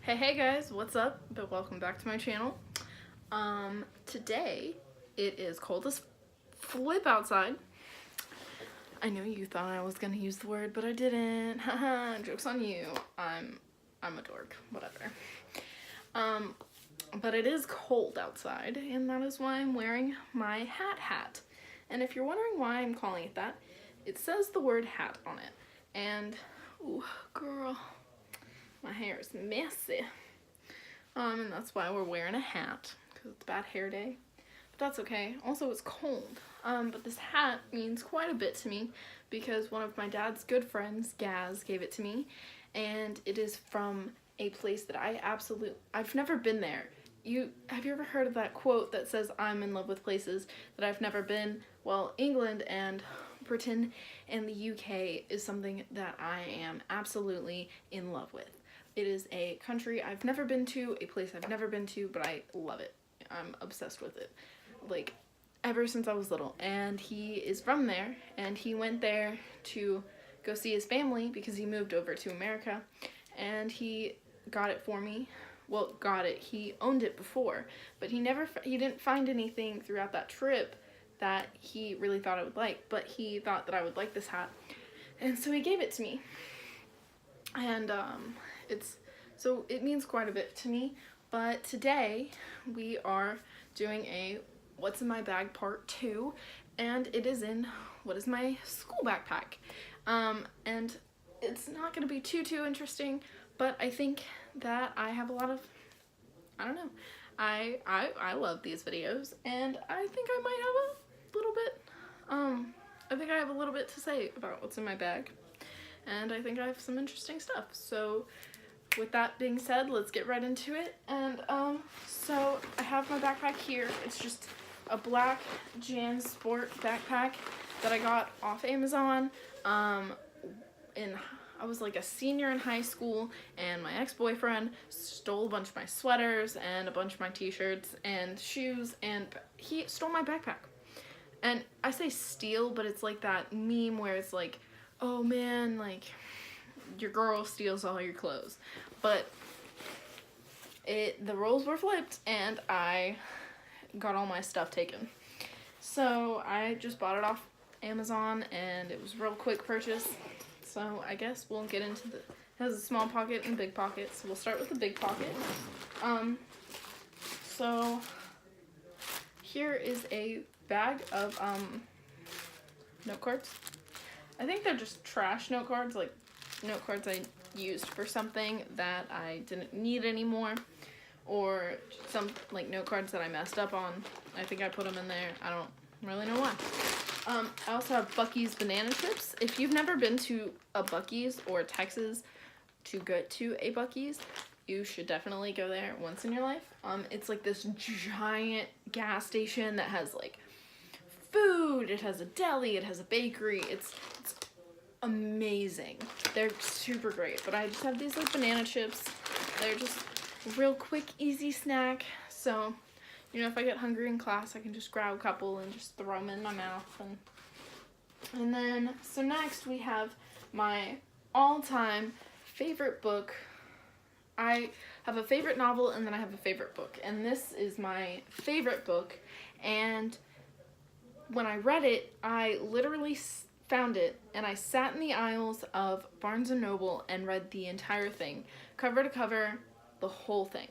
Hey guys, what's up? But welcome back to my channel. Today it is cold as flip outside. I know you thought I was gonna use the word, but I didn't. Haha, joke's on you. I'm a dork, whatever. But it is cold outside, and that is why I'm wearing my hat. And if you're wondering why I'm calling it that, it says the word hat on it. And, ooh, girl, my hair is messy. And that's why we're wearing a hat, because it's bad hair day. But that's okay. Also, it's cold. But this hat means quite a bit to me because one of my dad's good friends, Gaz, gave it to me. And it is from a place that I've never been there. Have you ever heard of that quote that says, I'm in love with places that I've never been? Well, England and Britain and the UK is something that I am absolutely in love with. It is a country I've never been to, a place I've never been to, but I love it. I'm obsessed with it. Like, ever since I was little. And he is from there, and he went there to go see his family because he moved over to America, and he got it for me. Well, he owned it before, but he didn't find anything throughout that trip that he really thought I would like, but he thought that I would like this hat, and so he gave it to me. And it means quite a bit to me. But today we are doing a What's in My Bag Part 2, and it is in what is my school backpack. And it's not going to be too interesting, but I think that I have a lot of, I don't know, I love these videos, and I think I might have a little bit, I think I have a little bit to say about what's in my bag, and I think I have some interesting stuff. So with that being said, let's get right into it. And so I have my backpack here. It's just a black JanSport backpack that I got off Amazon. I was like a senior in high school, and my ex-boyfriend stole a bunch of my sweaters and a bunch of my t-shirts and shoes, and he stole my backpack. And I say steal, but it's like that meme where it's like, oh man, like, your girl steals all your clothes. But the roles were flipped, and I got all my stuff taken. So I just bought it off Amazon, and it was a real quick purchase. So I guess we'll get into it has a small pocket and big pocket. So we'll start with the big pocket. So here is a bag of note cards. I think they're just trash note cards, like note cards I used for something that I didn't need anymore, or some like note cards that I messed up on. I think I put them in there. I don't really know why. I also have Buc-ee's banana chips. If you've never been to a Buc-ee's or Texas to go to a Buc-ee's, you should definitely go there once in your life. It's like this giant gas station that has like food, it has a deli, it has a bakery. It's amazing. They're super great. But I just have these like banana chips. They're just a real quick, easy snack. So, you know, if I get hungry in class, I can just grab a couple and just throw them in my mouth. And then, so next we have my all-time favorite book. I have a favorite novel, and then I have a favorite book. And this is my favorite book. And when I read it, I literally found it, and I sat in the aisles of Barnes & Noble and read the entire thing, cover to cover, the whole thing.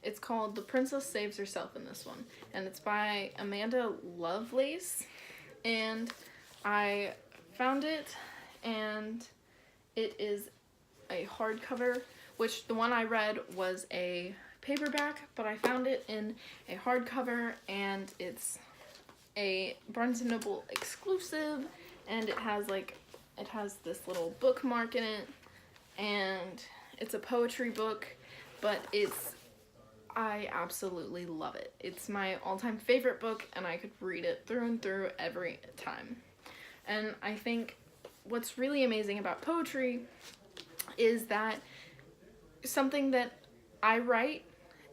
It's called The Princess Saves Herself in this one, and it's by Amanda Lovelace, and I found it, and it is a hardcover, which the one I read was a paperback, but I found it in a hardcover, and it's a Barnes & Noble exclusive, and it has this little bookmark in it, and it's a poetry book, but I absolutely love it. It's my all-time favorite book, and I could read it through and through every time. And I think what's really amazing about poetry is that something that I write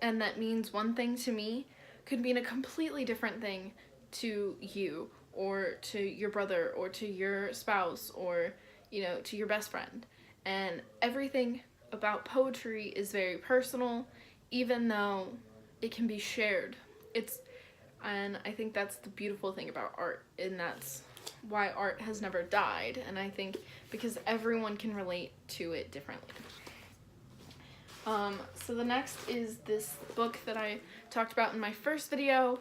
and that means one thing to me could mean a completely different thing to you, or to your brother, or to your spouse, or, you know, to your best friend. And everything about poetry is very personal, even though it can be shared. And I think that's the beautiful thing about art, and that's why art has never died, and I think because everyone can relate to it differently. So the next is this book that I talked about in my first video.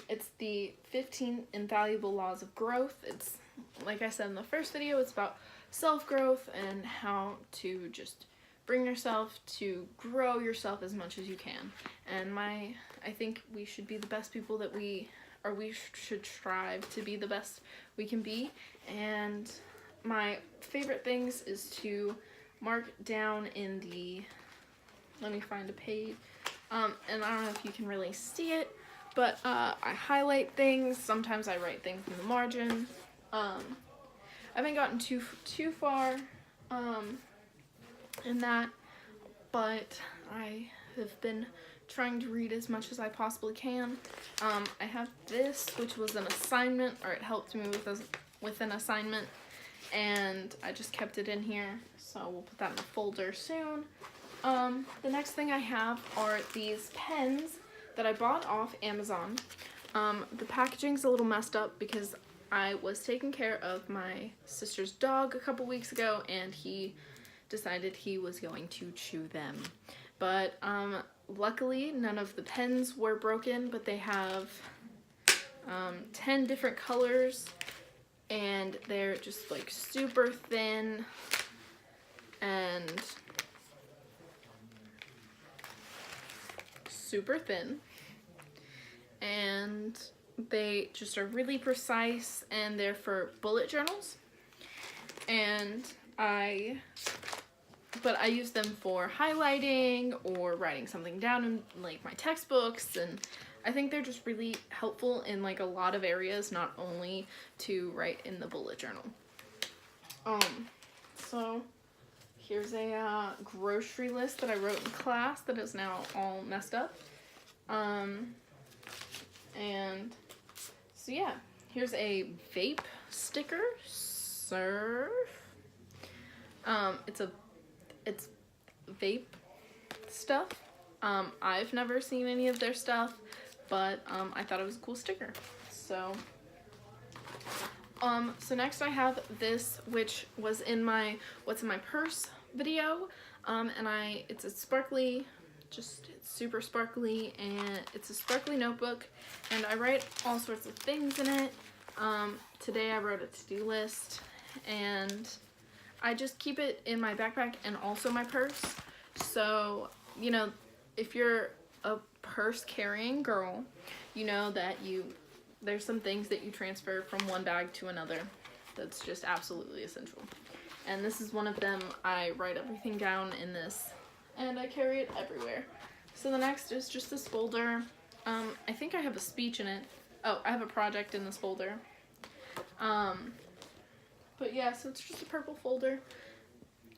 It's the 15 Invaluable Laws of Growth. It's, like I said in the first video, it's about self-growth and how to just bring yourself to grow yourself as much as you can. And I think we should be the best people that we should strive to be the best we can be. And my favorite things is to mark down in the, let me find a page, and I don't know if you can really see it, but I highlight things. Sometimes I write things in the margin. I haven't gotten too far in that, but I have been trying to read as much as I possibly can. I have this, which was an assignment, or it helped me with an assignment, and I just kept it in here, so we'll put that in a folder soon. The next thing I have are these pens that I bought off Amazon. The packaging's a little messed up because I was taking care of my sister's dog a couple weeks ago, and he decided he was going to chew them. But luckily none of the pens were broken, but they have 10 different colors, and they're just like super thin and they just are really precise, and they're for bullet journals. And I use them for highlighting or writing something down in like my textbooks, and I think they're just really helpful in like a lot of areas, not only to write in the bullet journal. So here's a grocery list that I wrote in class that is now all messed up. And so yeah, here's a vape sticker, Surf. It's vape stuff. I've never seen any of their stuff, but I thought it was a cool sticker. So next I have this, which was in my What's in My Purse video, and it's a sparkly, it's super sparkly, and it's a sparkly notebook, and I write all sorts of things in it. Today I wrote a to-do list, and I just keep it in my backpack and also my purse. So, you know, if you're a purse carrying girl, you know that there's some things that you transfer from one bag to another. That's just absolutely essential. And this is one of them. I write everything down in this, and I carry it everywhere. So the next is just this folder. I think I have a speech in it. Oh, I have a project in this folder. But yeah, so it's just a purple folder.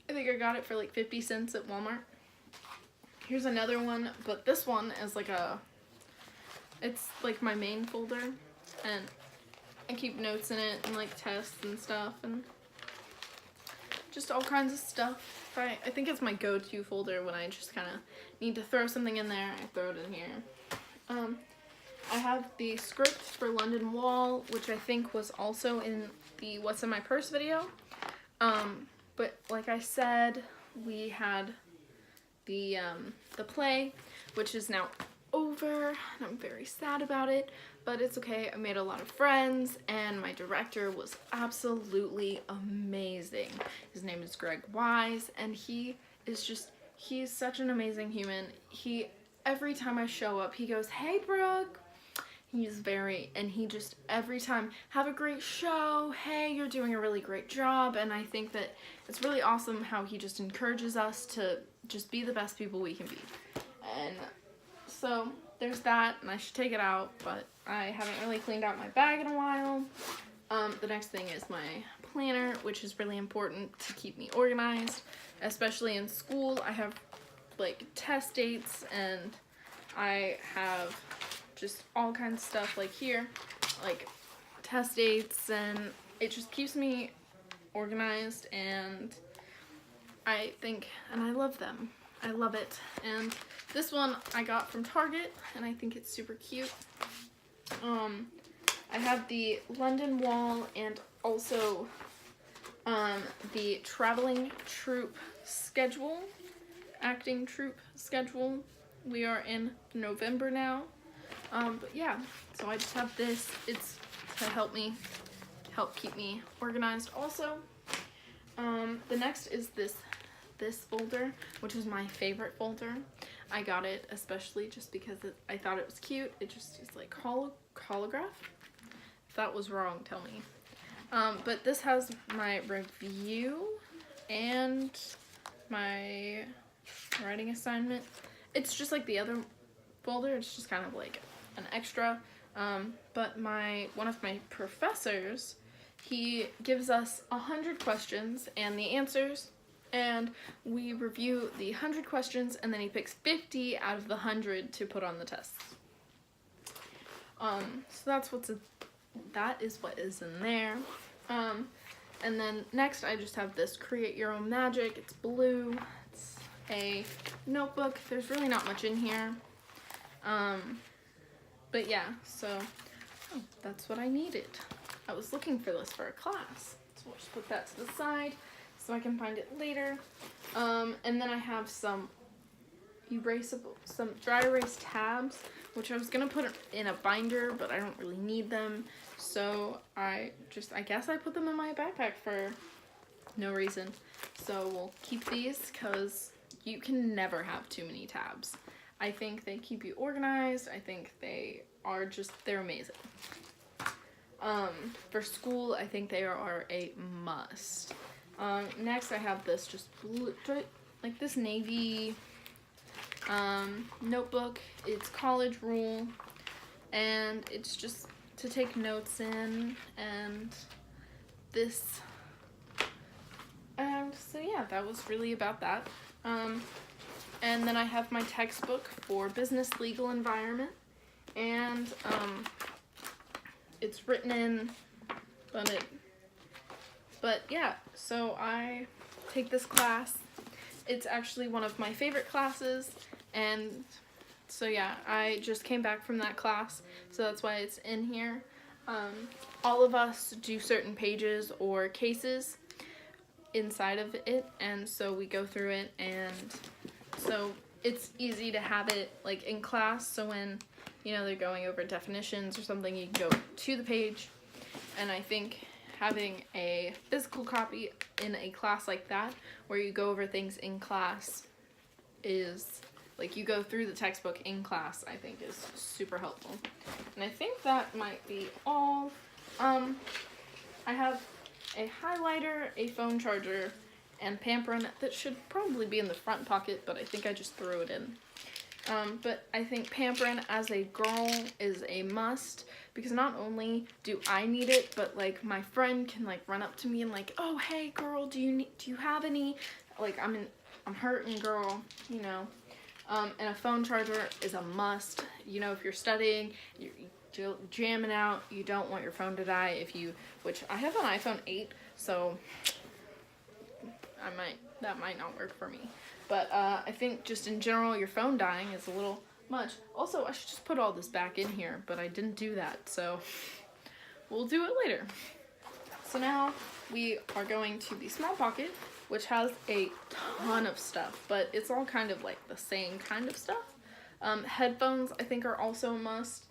I think I got it for like 50 cents at Walmart. Here's another one, but this one is like it's like my main folder, and I keep notes in it and like tests and stuff and just all kinds of stuff. I think it's my go-to folder when I just kind of need to throw something in there. I throw it in here. I have the script for London Wall, which I think was also in the What's in My Purse video. But like I said, we had the play, which is now over, and I'm very sad about it, but it's okay. I made a lot of friends, and my director was absolutely amazing. His name is Greg Wise, and he's such an amazing human. Every time I show up, he goes, "Hey, Brooke." He just every time, "Have a great show. Hey, you're doing a really great job." And I think that it's really awesome how he just encourages us to just be the best people we can be. And so there's that, and I should take it out, but I haven't really cleaned out my bag in a while. The next thing is my planner, which is really important to keep me organized, especially in school. I have like test dates, and I have just all kinds of stuff like here, like test dates, and it just keeps me organized, and I think, and I love them. I love it. And this one I got from Target, and I think it's super cute. I have the London Wall and also the traveling troupe schedule, acting troupe schedule. We are in November now. But yeah, so I just have this. It's to help keep me organized also. The next is this folder, which is my favorite folder. I got it especially just because I thought it was cute. It just is like holograph. If that was wrong, tell me. But this has my review and my writing assignment. It's just like the other folder. It's just kind of like an extra. But one of my professors, he gives us 100 questions and the answers, and we review the 100 questions, and then he picks 50 out of the 100 to put on the tests. So that is what is in there. And then next I just have this Create Your Own Magic. It's blue. It's a notebook. There's really not much in here. But yeah, so that's what I needed. I was looking for this for a class, so we'll just put that to the side so I can find it later. And then I have some dry erase tabs, which I was gonna put in a binder, but I don't really need them. So I guess I put them in my backpack for no reason. So we'll keep these because you can never have too many tabs. I think they keep you organized. I think they're amazing. For school, I think they are a must. Next I have this just blue, like this navy notebook. It's college rule, and it's just to take notes in, and this, and so yeah, that was really about that. And then I have my textbook for business legal environment, and it's written in, but yeah, so I take this class. It's actually one of my favorite classes, and so yeah, I just came back from that class, so that's why it's in here. All of us do certain pages or cases inside of it, and so we go through it, and so it's easy to have it like in class, so when they're going over definitions or something, you can go to the page. And I think having a physical copy in a class like that, where you go over things in class, is like you go through the textbook in class, I think is super helpful. And I think that might be all. I have a highlighter, a phone charger, and Pamperin that should probably be in the front pocket, but I think I just threw it in. But I think Pamperin as a girl is a must, because not only do I need it, but like my friend can like run up to me and like, oh hey girl, do you have any, like I'm hurting girl, and a phone charger is a must. If you're studying, you're jamming out, you don't want your phone to die. Which I have an iPhone 8, so that might not work for me. But I think just in general, your phone dying is a little much. Also, I should just put all this back in here, but I didn't do that, so we'll do it later. So now we are going to the small pocket, which has a ton of stuff, but it's all kind of like the same kind of stuff. Headphones, I think, are also a must,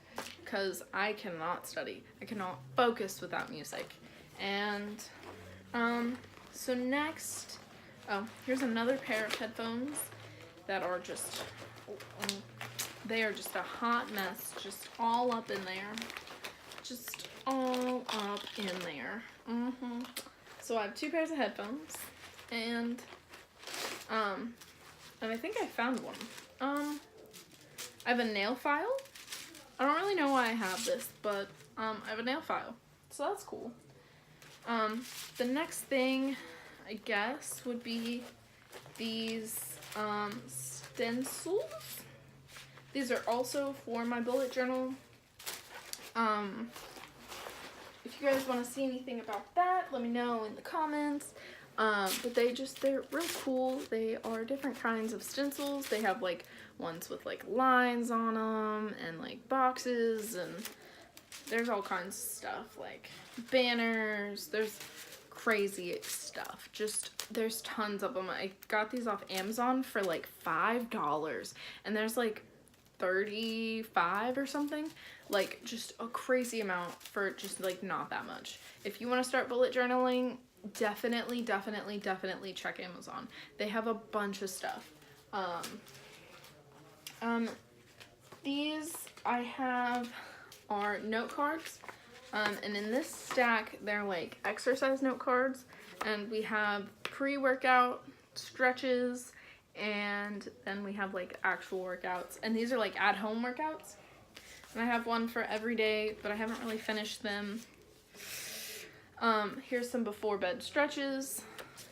because I cannot study. I cannot focus without music. And so next, here's another pair of headphones that are just, they are just a hot mess, just all up in there. Just all up in there. So I have 2 pairs of headphones, and I think I found one. I have a nail file. I don't really know why I have this, but I have a nail file, so that's cool. The next thing, I guess, would be these stencils. These are also for my bullet journal. If you guys want to see anything about that, let me know in the comments. But they're real cool. They are different kinds of stencils. They have like ones with like lines on them and like boxes, and there's all kinds of stuff like banners. There's crazy stuff. Just there's tons of them. I got these off Amazon for like $5, and there's like 35 or something. Like just a crazy amount for just like not that much. If you want to start bullet journaling, definitely check Amazon. They have a bunch of stuff. These I have are note cards, and in this stack they're like exercise note cards, and we have pre-workout stretches, and then we have like actual workouts, and these are like at-home workouts. And I have one for every day, but I haven't really finished them. Here's some before bed stretches,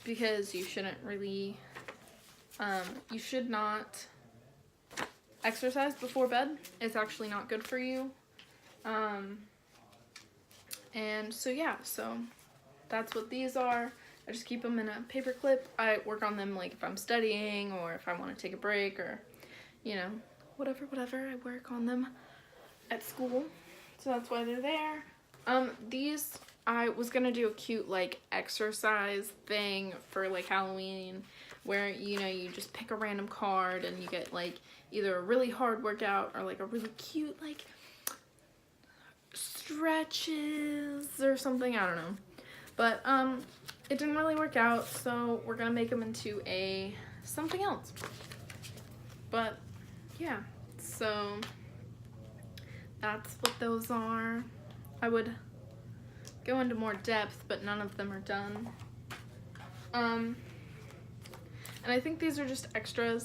because you shouldn't really, you should not exercise before bed. It's actually not good for you. And so yeah, so that's what these are. I just keep them in a paper clip. I work on them like if I'm studying or if I want to take a break, or, you know, whatever, I work on them at school. So that's why they're there. These, I was gonna do a cute like exercise thing for like Halloween, where, you know, you just pick a random card and you get like either a really hard workout or like a really cute like stretches or something, I don't know. But it didn't really work out, so we're gonna make them into a something else. But yeah, so that's what those are. I would go into more depth, but none of them are done. And I think these are just extra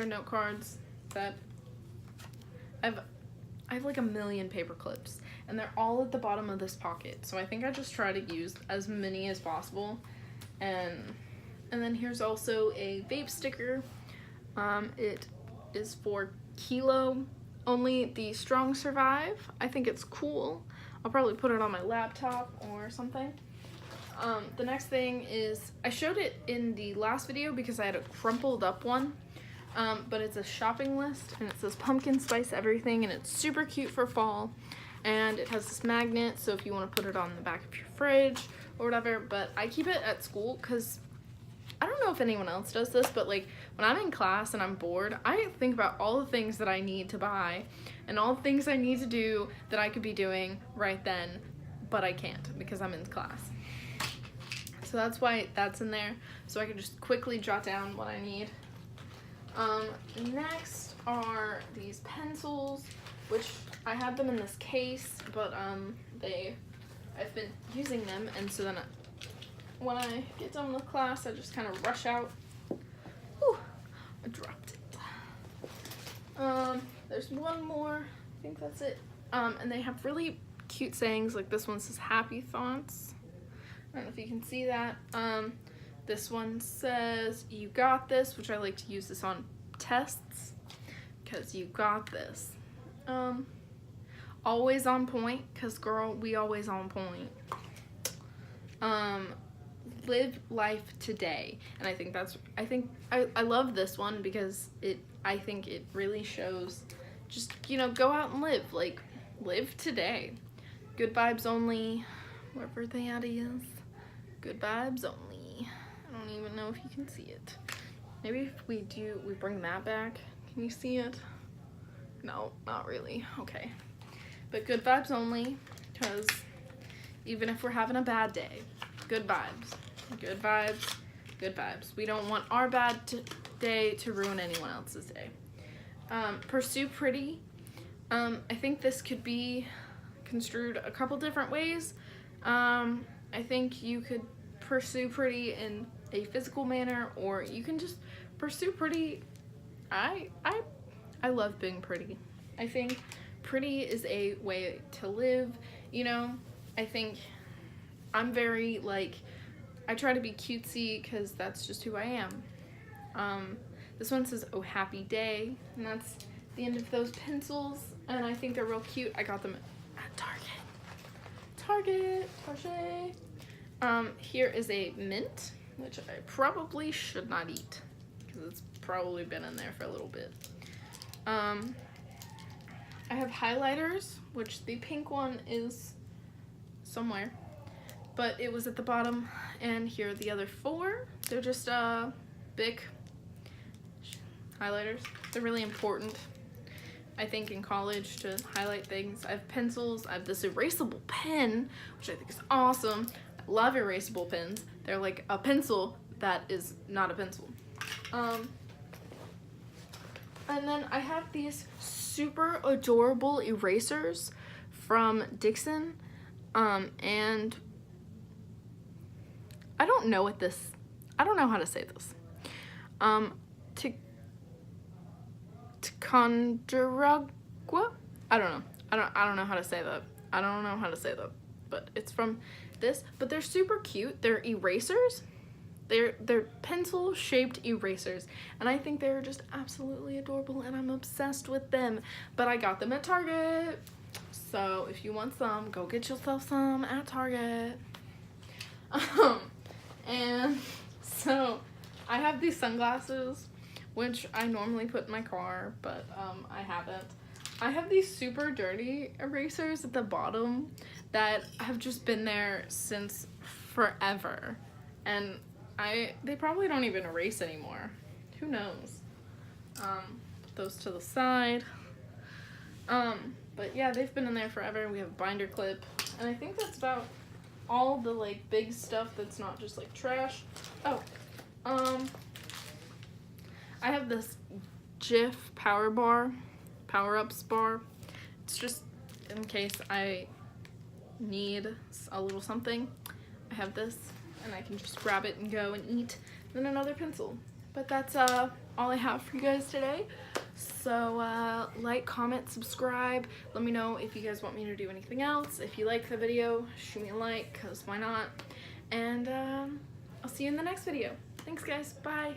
note cards that I have like a million paper clips, and they're all at the bottom of this pocket. So I think I just try to use as many as possible. And then here's also a vape sticker. It is for Kilo. Only the strong survive. I think it's cool. I'll probably put it on my laptop or something. The next thing is, I showed it in the last video because I had a crumpled up one, but it's a shopping list, and it says pumpkin spice everything, and it's super cute for fall, and it has this magnet, so if you want to put it on the back of your fridge or whatever. But I keep it at school because I don't know if anyone else does this, but like when I'm in class and I'm bored, I think about all the things that I need to buy and all the things I need to do that I could be doing right then, but I can't because I'm in class. So that's why that's in there, so I can just quickly jot down what I need. Next are these pencils, which I had them in this case, but I've been using them, and so then when I get done with class, I just kind of rush out. Whew, I dropped it. There's one more, I think that's it. And they have really cute sayings, like this one says happy thoughts. I don't know if you can see that. This one says you got this, which I like to use this on tests, because you got this. Always on point, because girl, we always on point. Live life today, and I love this one because I think it really shows just, you know, go out and live today. Good vibes only, wherever that is. Good vibes only. I don't even know if you can see it. Maybe if we bring that back. Can you see it? No, not really. Okay. But good vibes only, because even if we're having a bad day, good vibes. Good vibes, good vibes. We don't want our bad day to ruin anyone else's day. Pursue pretty. I think this could be construed a couple different ways. I think you could pursue pretty in a physical manner, or you can just pursue pretty. I love being pretty. I think pretty is a way to live, you know. I think I'm very like, I try to be cutesy because that's just who I am. This one says oh happy day, and that's the end of those pencils, and I think they're real cute. I got them at Target. Here is a mint. which I probably should not eat because it's probably been in there for a little bit. I have highlighters, which the pink one is somewhere, but it was at the bottom, and here are the other 4. They're just big highlighters. They're really important, I think, in college to highlight things. I have pencils. I have this erasable pen, which I think is awesome. I love erasable pens. They're like a pencil that is not a pencil. And then I have these super adorable erasers from Dixon, and I don't know how to say this. Ticonderoga? I don't know how to say that. But it's from this, but they're super cute. They're erasers. They're pencil shaped erasers, and I think they're just absolutely adorable, and I'm obsessed with them. But I got them at Target, so if you want some, go get yourself some at Target. And so I have these sunglasses, which I normally put in my car, but I haven't. I have these super dirty erasers at the bottom that have just been there since forever, and they probably don't even erase anymore. Who knows? Put those to the side. But yeah, they've been in there forever. We have a binder clip, and I think that's about all the like big stuff that's not just like trash. Oh, I have this Jif Power-Ups bar. It's just in case I need a little something. I have this, and I can just grab it and go and eat. Then another pencil. But that's all I have for you guys today. So like, comment, subscribe. Let me know if you guys want me to do anything else. If you like the video, shoot me a like, because why not? And I'll see you in the next video. Thanks, guys. Bye.